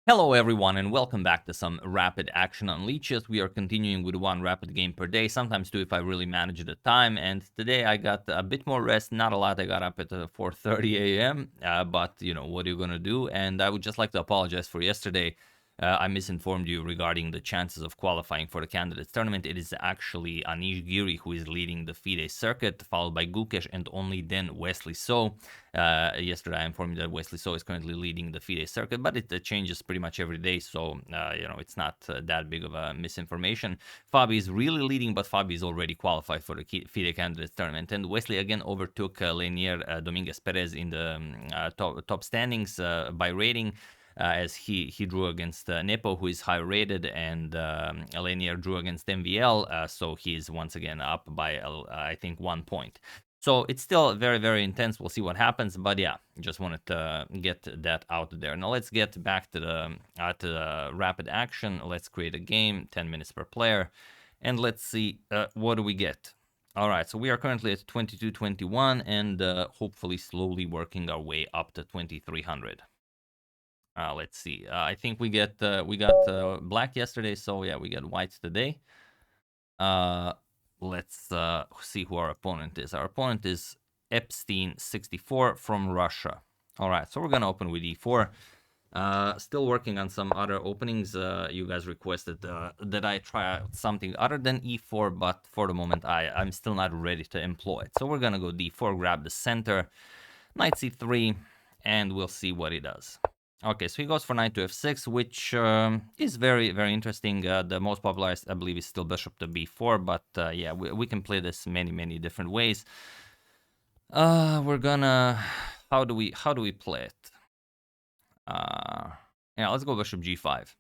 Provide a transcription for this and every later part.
Hello everyone and welcome back to some rapid action on leeches. We are continuing with one rapid game per day, sometimes two if I really manage the time, and today I got a bit more rest, not a lot. I got up at 4:30 a.m., but you know, what are you gonna do? And I would just like to apologize for yesterday. I misinformed you regarding the chances of qualifying for the candidates tournament. It is actually Anish Giri who is leading the FIDE circuit, followed by Gukesh and only then Wesley So. Yesterday I informed you that Wesley So is currently leading the FIDE circuit, but it changes pretty much every day, so you know, it's not that big of a misinformation. Fabi is really leading, but Fabi is already qualified for the FIDE candidates tournament, and Wesley again overtook Lennart Dominguez Perez in the top standings by rating. As he drew against Nepo, who is high rated, and Lennart drew against MVL, so he's once again up by, I think, 1 point. So it's still very, very intense. We'll see what happens, but yeah, just wanted to get that out there. Now let's get back to the rapid action. Let's create a game, 10 minutes per player, and let's see what do we get. All right, so we are currently at 2221, and hopefully slowly working our way up to 2300. Let's see. I think we got black yesterday, so yeah, we got whites today. Let's see who our opponent is. Our opponent is Epstein64 from Russia. All right, so we're gonna open with e4. Still working on some other openings. You guys requested that I try out something other than e4, but for the moment I'm still not ready to employ it. So we're gonna go d4, grab the center, knight c3, and we'll see what he does. Okay, so he goes for knight to f6, which is very, very interesting. The most popular, I believe, is still bishop to b4, but yeah, we can play this many, many different ways. We're gonna... How do we play it? Yeah, let's go bishop g5.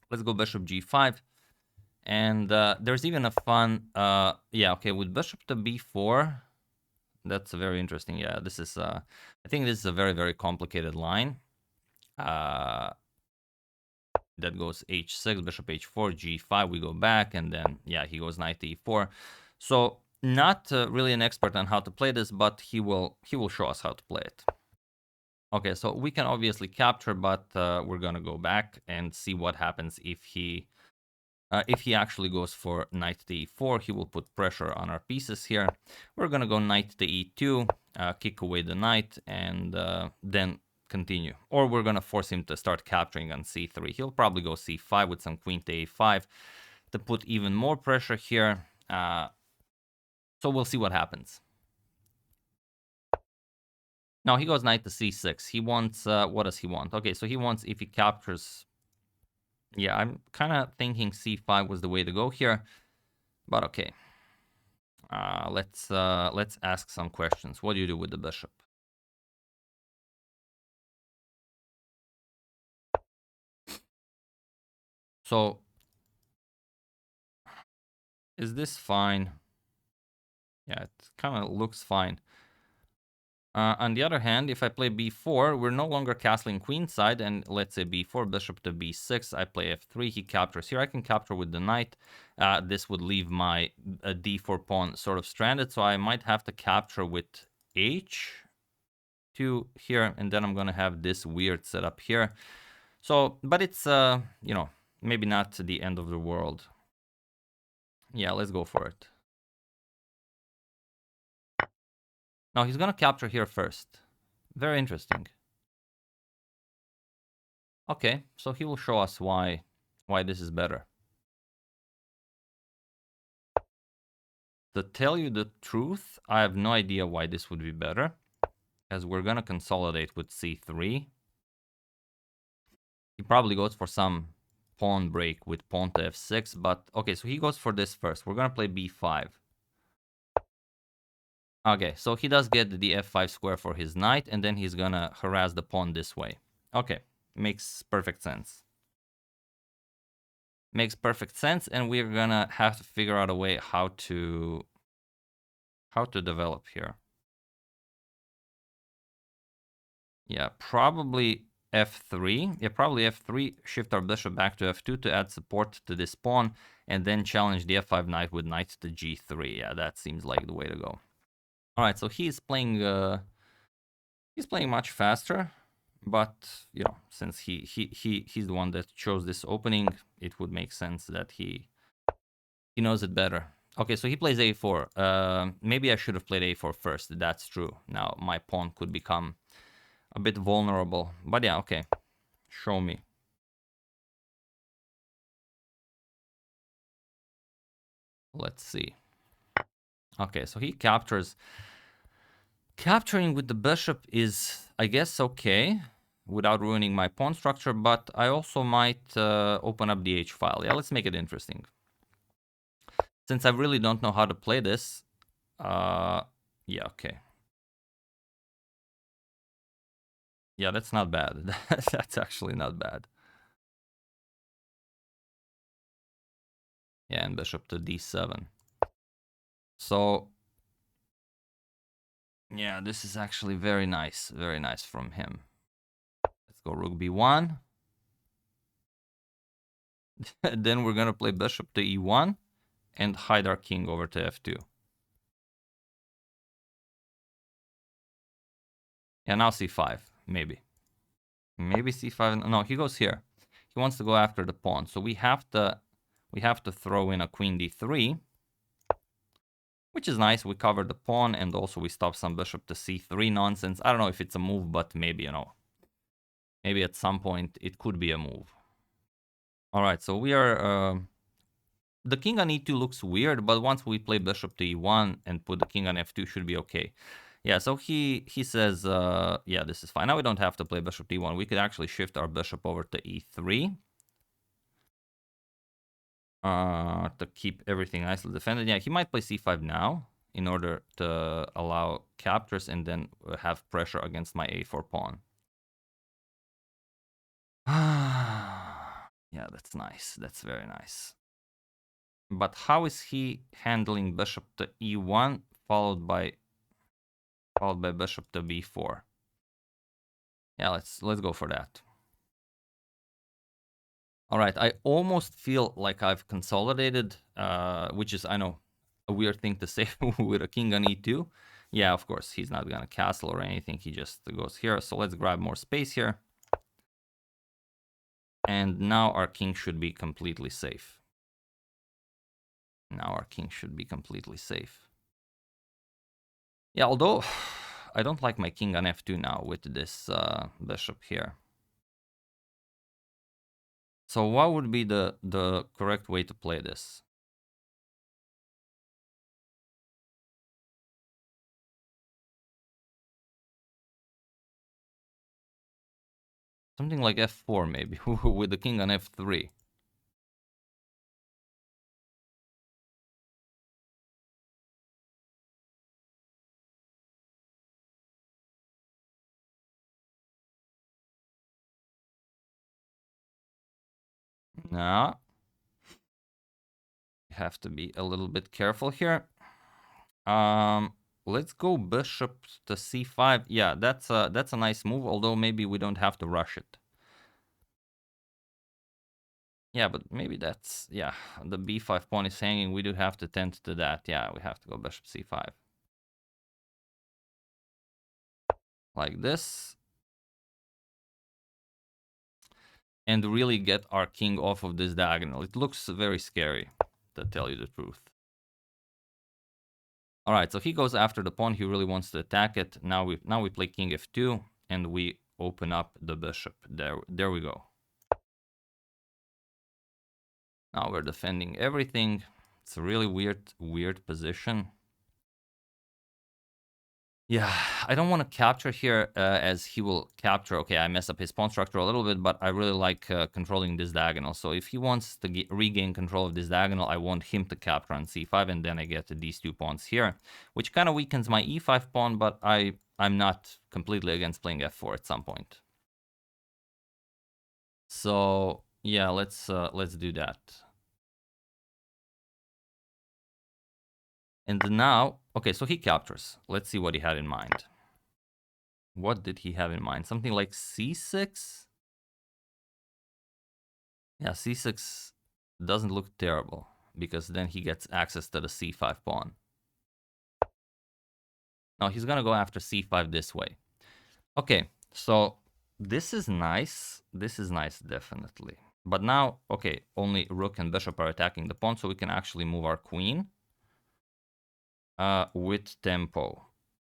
Let's go bishop g5. And there's even a fun... yeah, okay, with bishop to b4, that's very interesting. Yeah, this is... I think this is a very, very complicated line. That goes h6, bishop h4, g5, we go back, and then yeah, he goes knight to e4. So not really an expert on how to play this, but he will show us how to play it. Okay, so we can obviously capture, but we're gonna go back and see what happens if he actually goes for knight to e4. He will put pressure on our pieces here. We're gonna go knight to e2, kick away the knight, and then continue. Or we're gonna force him to start capturing on c3. He'll probably go c5 with some queen to a5 to put even more pressure here. So we'll see what happens. Now he goes knight to c6. He wants, what does he want? Okay, so he wants, if he captures... Yeah, I'm kind of thinking c5 was the way to go here, but okay. Let's ask some questions. What do you do with the bishop? So, is this fine? Yeah, it kind of looks fine. On the other hand, if I play b4, we're no longer castling queenside, and let's say b4, bishop to b6, I play f3, he captures here. I can capture with the knight. This would leave my d4 pawn sort of stranded, so I might have to capture with h2 here, and then I'm going to have this weird setup here. So, but it's, you know, maybe not the end of the world. Yeah, let's go for it. Now he's going to capture here first. Very interesting. Okay, so he will show us why this is better. To tell you the truth, I have no idea why this would be better, as we're going to consolidate with c3. He probably goes for some pawn break with pawn to f6, but okay, so he goes for this first. We're going to play b5. Okay, so he does get the f5 square for his knight, and then he's going to harass the pawn this way. Okay, makes perfect sense. Makes perfect sense, and we're going to have to figure out a way how to develop here. Yeah, probably f3. Yeah, probably f3, shift our bishop back to f2 to add support to this pawn, and then challenge the f5 knight with knight to g3. Yeah, that seems like the way to go. All right, so he's playing much faster. But, you know, since he's the one that chose this opening, it would make sense that he knows it better. Okay, so he plays a4. Maybe I should have played a4 first. That's true. Now my pawn could become a bit vulnerable. But yeah, okay. Show me. Let's see. Okay, so he captures. Capturing with the bishop is, I guess, okay, without ruining my pawn structure, but I also might open up the h file. Yeah, let's make it interesting. Since I really don't know how to play this, yeah, okay. Yeah, that's not bad. That's actually not bad. Yeah, and bishop to d7. So, yeah, this is actually very nice from him. Let's go rook b1. Then we're gonna play bishop to e1 and hide our king over to f2. Yeah, now c5, maybe. Maybe c5. No, he goes here. He wants to go after the pawn. So we have to throw in a queen d3, which is nice. We cover the pawn and also we stop some bishop to c3 nonsense. I don't know if it's a move, but maybe, you know, maybe at some point it could be a move. All right, so we are the king on e2 looks weird, but once we play bishop to e1 and put the king on f2 should be okay. Yeah, so he says, yeah, this is fine. Now we don't have to play bishop to e1. We could actually shift our bishop over to e3. To keep everything nicely defended. Yeah, he might play c5 now in order to allow captures and then have pressure against my a4 pawn. Yeah, that's nice. That's very nice. But how is he handling bishop to e1 followed by bishop to b4? Yeah, let's go for that. All right, I almost feel like I've consolidated, which is, I know, a weird thing to say with a king on e2. Yeah, of course, he's not gonna castle or anything. He just goes here. So let's grab more space here. And now our king should be completely safe. Now our king should be completely safe. Yeah, although I don't like my king on f2 now with this bishop here. So what would be the correct way to play this? Something like f4 maybe, with the king on f3. Now, you have to be a little bit careful here. Let's go bishop to c5. Yeah, that's a nice move, although maybe we don't have to rush it. Yeah, but maybe that's, yeah, the b5 pawn is hanging. We do have to tend to that. Yeah, we have to go bishop c5. Like this. And really get our king off of this diagonal. It looks very scary, to tell you the truth. All right, so he goes after the pawn. He really wants to attack it. Now we play king f2 and we open up the bishop. There we go. Now we're defending everything. It's a really weird position. Yeah, I don't want to capture here as he will capture. Okay, I mess up his pawn structure a little bit, but I really like controlling this diagonal. So if he wants to regain control of this diagonal, I want him to capture on c5, and then I get these two pawns here, which kind of weakens my e5 pawn, but I'm not completely against playing f4 at some point. So yeah, let's do that. And now, okay, so he captures. Let's see what he had in mind. What did he have in mind? Something like c6? Yeah, c6 doesn't look terrible, because then he gets access to the c5 pawn. Now he's gonna go after c5 this way. Okay, so This is nice. This is nice, definitely. But now, okay, only rook and bishop are attacking the pawn, so we can actually move our queen with tempo.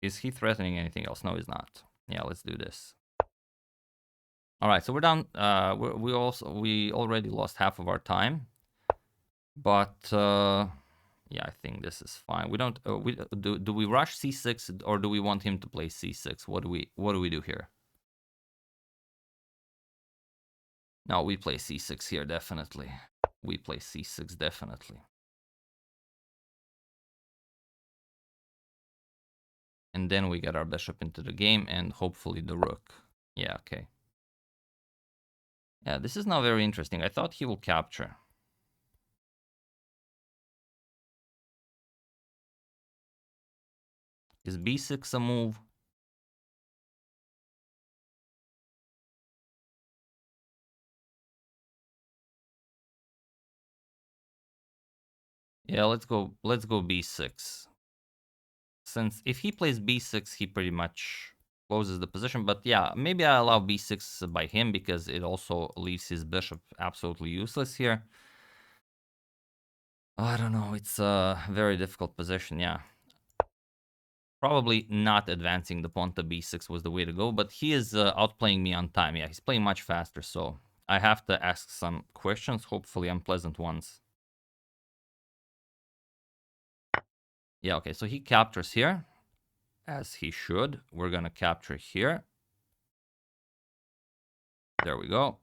Is he threatening anything else? No, he's not. Yeah, let's do this. All right, so we're done. We already lost half of our time, but yeah, I think this is fine. We don't. Do we rush c6 or do we want him to play c6? What do we do here? No, we play c6 here, definitely. We play c6, definitely. And then we get our bishop into the game and hopefully the rook. Yeah, okay. Yeah, this is now very interesting. I thought he will capture. Is b6 a move? Yeah, let's go b6. Since if he plays b6, he pretty much closes the position. But yeah, maybe I allow b6 by him because it also leaves his bishop absolutely useless here. I don't know. It's a very difficult position, yeah. Probably not advancing the pawn to b6 was the way to go, but he is outplaying me on time. Yeah, he's playing much faster, so I have to ask some questions, hopefully unpleasant ones. Yeah, okay, so he captures here, as he should. We're gonna capture here. There we go.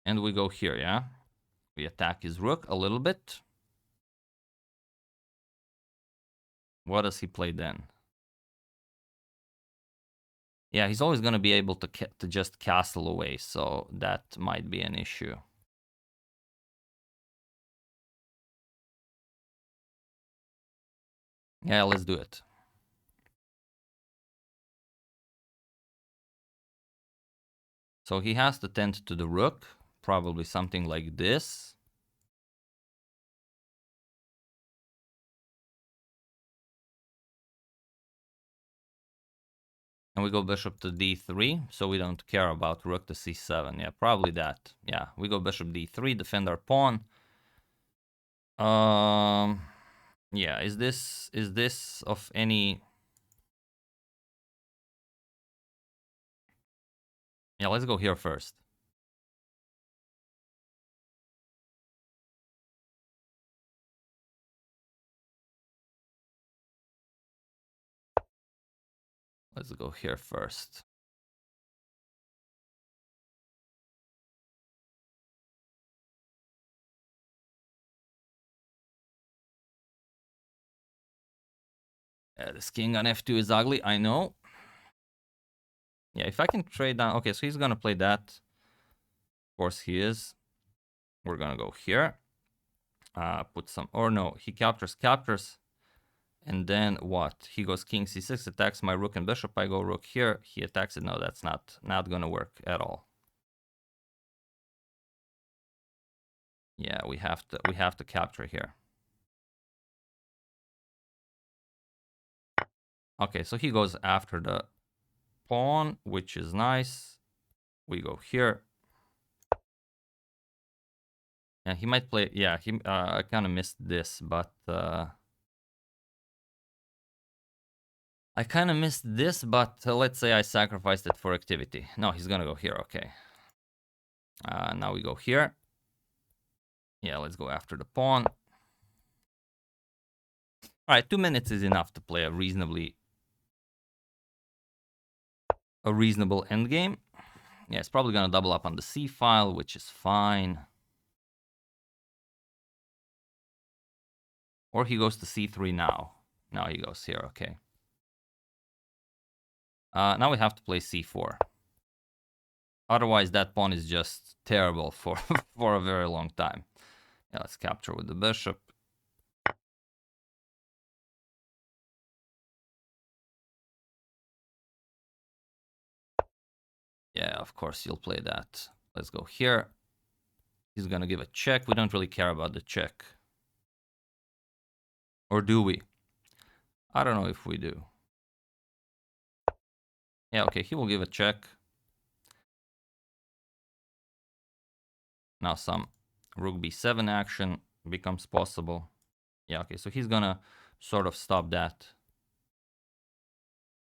And we go here, yeah? We attack his rook a little bit. What does he play then? Yeah, he's always gonna be able to just castle away, so that might be an issue. Yeah, let's do it. So he has to tend to the rook, probably something like this. And we go bishop to d3, so we don't care about rook to c7. Yeah, probably that. Yeah, we go bishop d3, defend our pawn. Yeah, is this of any... Yeah, let's go here first. Let's go here first. Yeah, this king on f2 is ugly, I know. Yeah, if I can trade down... Okay, so he's gonna play that. Of course he is. We're gonna go here. Put some... Or no, he captures. And then what? He goes king c6, attacks my rook and bishop. I go rook here. He attacks it. No, that's not gonna work at all. Yeah, we have to capture here. Okay, so he goes after the pawn, which is nice. We go here. And he might play... Yeah, I kind of missed this, but... I kind of missed this, but let's say I sacrificed it for activity. No, he's gonna go here, okay. Now we go here. Yeah, let's go after the pawn. All right, 2 minutes is enough to play a reasonable endgame. Yeah, it's probably gonna double up on the c file, which is fine. Or he goes to c3 now. Now he goes here, okay. Now we have to play c4. Otherwise, that pawn is just terrible for, for a very long time. Yeah, let's capture with the bishop. Yeah, of course, you'll play that. Let's go here. He's gonna give a check. We don't really care about the check. Or do we? I don't know if we do. Yeah, okay, he will give a check. Now some rook b7 action becomes possible. Yeah, okay, so he's gonna sort of stop that.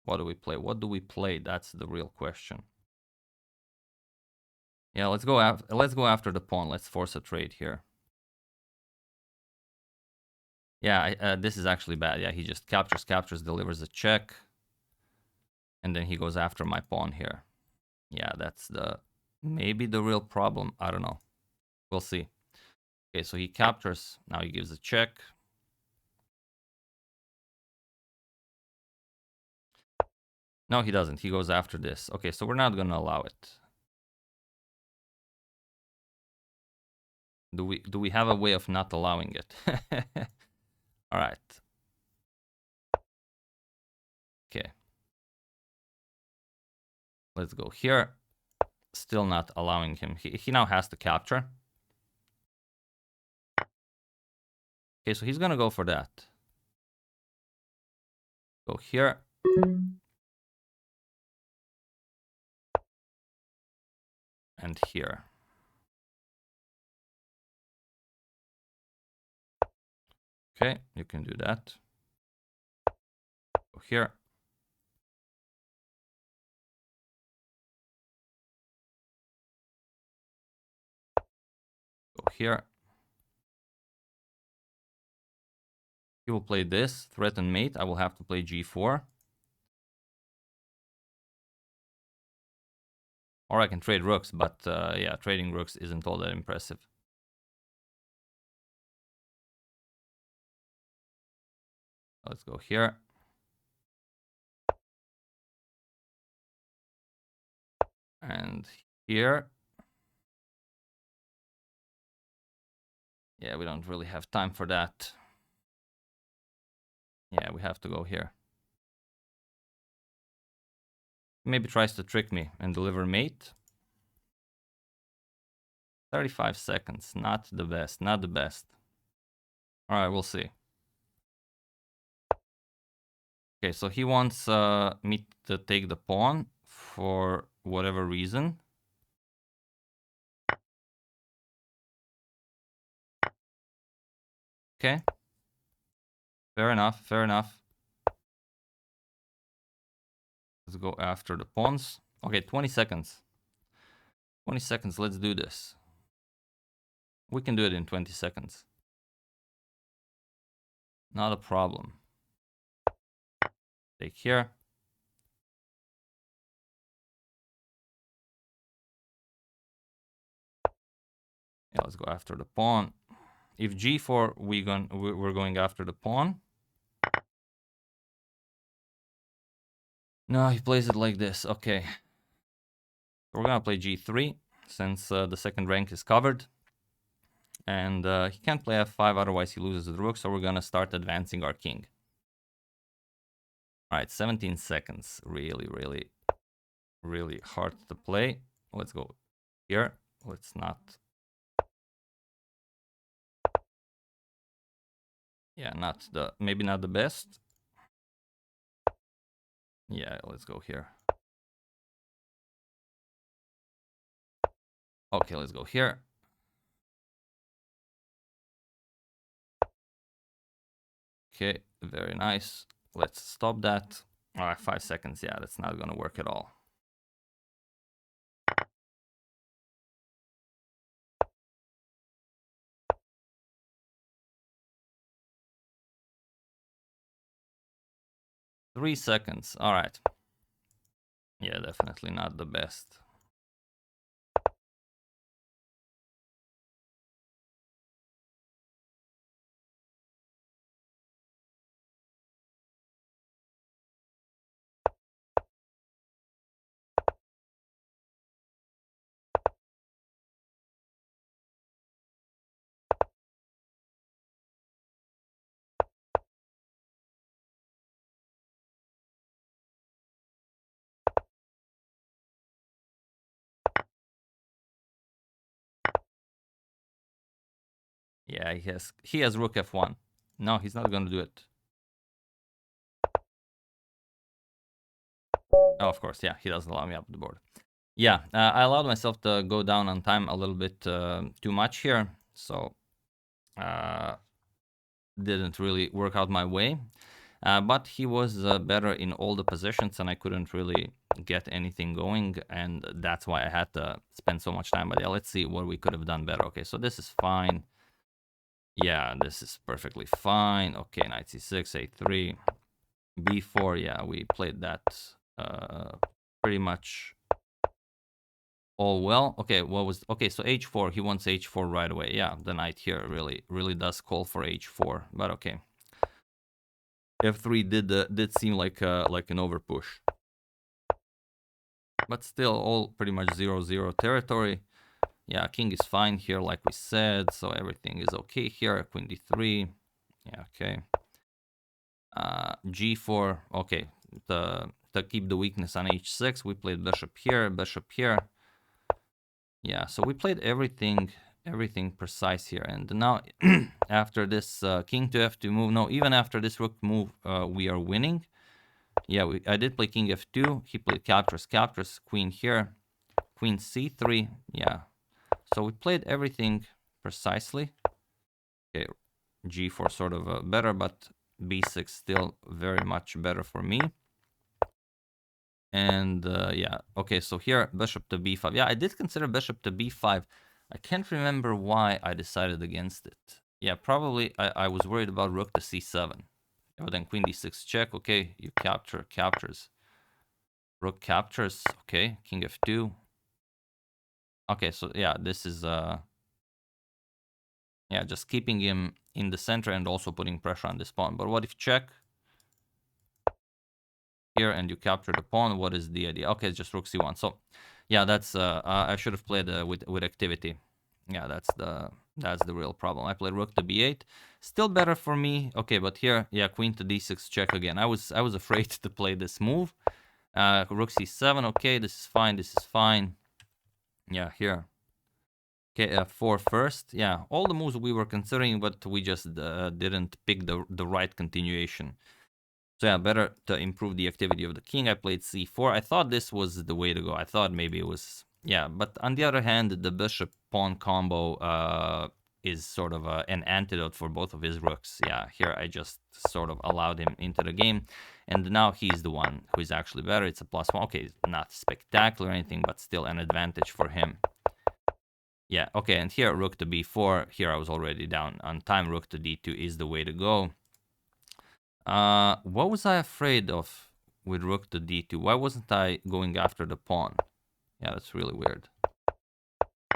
What do we play? What do we play? That's the real question. Yeah, let's go after the pawn. Let's force a trade here. Yeah, this is actually bad. Yeah, he just captures, delivers a check. And then he goes after my pawn here. Yeah, that's maybe the real problem. I don't know. We'll see. Okay, so he captures. Now he gives a check. No, he doesn't. He goes after this. Okay, so we're not going to allow it. Do we have a way of not allowing it? All right. Okay. Let's go here. Still not allowing him. He now has to capture. Okay, so he's going to go for that. Go here. And here. Okay, you can do that. Go here. Go here. He will play this, threaten mate. I will have to play g4. Or I can trade rooks, but yeah, trading rooks isn't all that impressive. Let's go here. And here. Yeah, we don't really have time for that. Yeah, we have to go here. Maybe tries to trick me and deliver mate. 35 seconds. Not the best. Not the best. All right, we'll see. Okay, so he wants me to take the pawn for whatever reason. Okay. Fair enough. Fair enough. Let's go after the pawns. Okay, 20 seconds. 20 seconds. Let's do this. We can do it in 20 seconds. Not a problem. Take here. Yeah, let's go after the pawn. If g4, we're going after the pawn. No, he plays it like this. Okay. We're gonna play g3 since the second rank is covered. And he can't play f5, otherwise he loses the rook. So we're gonna start advancing our king. All right, 17 seconds. Really, really, really hard to play. Let's go here. Let's not. Yeah, maybe not the best. Yeah, let's go here. Okay, let's go here. Okay, very nice. Let's stop that. All right, 5 seconds. Yeah, that's not gonna work at all. Three seconds. All right. Yeah, definitely not the best. Yeah, he has rook f1. No, he's not gonna do it. Oh, of course, yeah, he doesn't allow me up the board. Yeah, I allowed myself to go down on time a little bit too much here, so didn't really work out my way. But he was better in all the positions, and I couldn't really get anything going, and that's why I had to spend so much time. But yeah, let's see what we could have done better. Okay, so this is fine. Yeah, this is perfectly fine. Okay, knight c6, a3, b4. Yeah, we played that pretty much all well. Okay, what was... Okay, so h4. He wants h4 right away. Yeah, the knight here really does call for h4, but okay. f3 did seem like an overpush. But still all pretty much 0-0 territory. Yeah, king is fine here, like we said, so everything is okay here. Queen d3. Yeah, okay. g4. Okay, to keep the weakness on h6, we played bishop here, bishop here. Yeah, so we played everything precise here. And now after this king to f2 move, no, even after this rook move, we are winning. Yeah, I did play king f2. He played captures, queen here, queen c3. Yeah, so we played everything precisely. Okay, g4 sort of better, but b6 still very much better for me. And yeah, okay, so here bishop to b5. Yeah, I did consider bishop to b5. I can't remember why I decided against it. Yeah, probably I was worried about rook to c7. But then queen d6 check. Okay, you captures. Rook captures. Okay, king f2. Okay, so yeah, this is yeah, just keeping him in the center and also putting pressure on this pawn. But what if check here and you capture the pawn? What is the idea? Okay, it's just rook c1. So yeah, that's I should have played with activity. Yeah, that's the real problem. I played rook to b8, still better for me. Okay, but here, yeah, queen to d6 check again. I was afraid to play this move. Rook c7. Okay, this is fine. This is fine. Yeah, here. Okay, f4 first. Yeah, all the moves we were considering, but we just didn't pick the right continuation. So yeah, better to improve the activity of the king. I played c4. I thought this was the way to go. I thought maybe it was... Yeah, but on the other hand, the bishop-pawn combo is sort of an antidote for both of his rooks. Yeah, here I just sort of allowed him into the game. And now he's the one who is actually better. It's a +1. Okay, not spectacular or anything, but still an advantage for him. Yeah, okay, and here rook to b4. Here I was already down on time. Rook to d2 is the way to go. What was I afraid of with rook to d2? Why wasn't I going after the pawn? Yeah, that's really weird.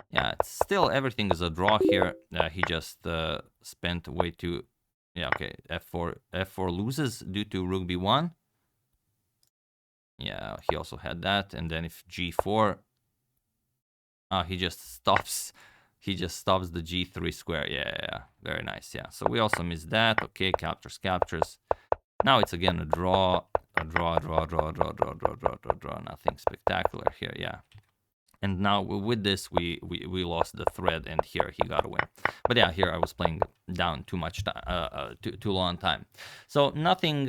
Yeah, it's still everything is a draw here. He just spent way too... Yeah, okay, f4 loses due to rook b1. Yeah, he also had that. And then if g4... he just stops... He just stops the g3 square. Yeah, very nice. Yeah, so we also missed that. Okay, captures. Now it's again a draw. Nothing spectacular here. Yeah. And now with this, we lost the thread, and here he got a win. But yeah, here I was playing down too much, too long time. So nothing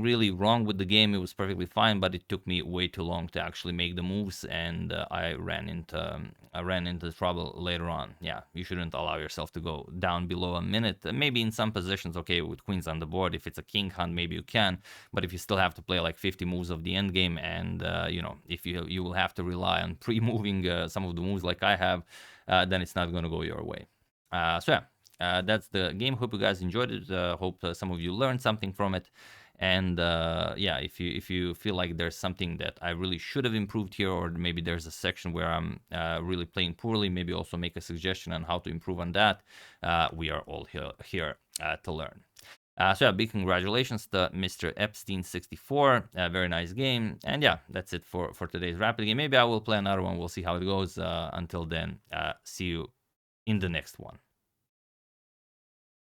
really wrong with the game. It was perfectly fine, but it took me way too long to actually make the moves, and I ran into trouble later on. Yeah, you shouldn't allow yourself to go down below a minute. Maybe in some positions, okay, with queens on the board, if it's a king hunt, maybe you can. But if you still have to play like 50 moves of the end game, and you know, if you will have to rely on pre-moving some of the moves like I have, then it's not going to go your way. So yeah, that's the game. Hope you guys enjoyed it. Hope some of you learned something from it. And yeah, if you feel like there's something that I really should have improved here, or maybe there's a section where I'm really playing poorly, maybe also make a suggestion on how to improve on that. We are all here to learn. So yeah, big congratulations to Mr. Epstein64. Very nice game. And yeah, that's it for today's Rapid game. Maybe I will play another one. We'll see how it goes. Until then, see you in the next one.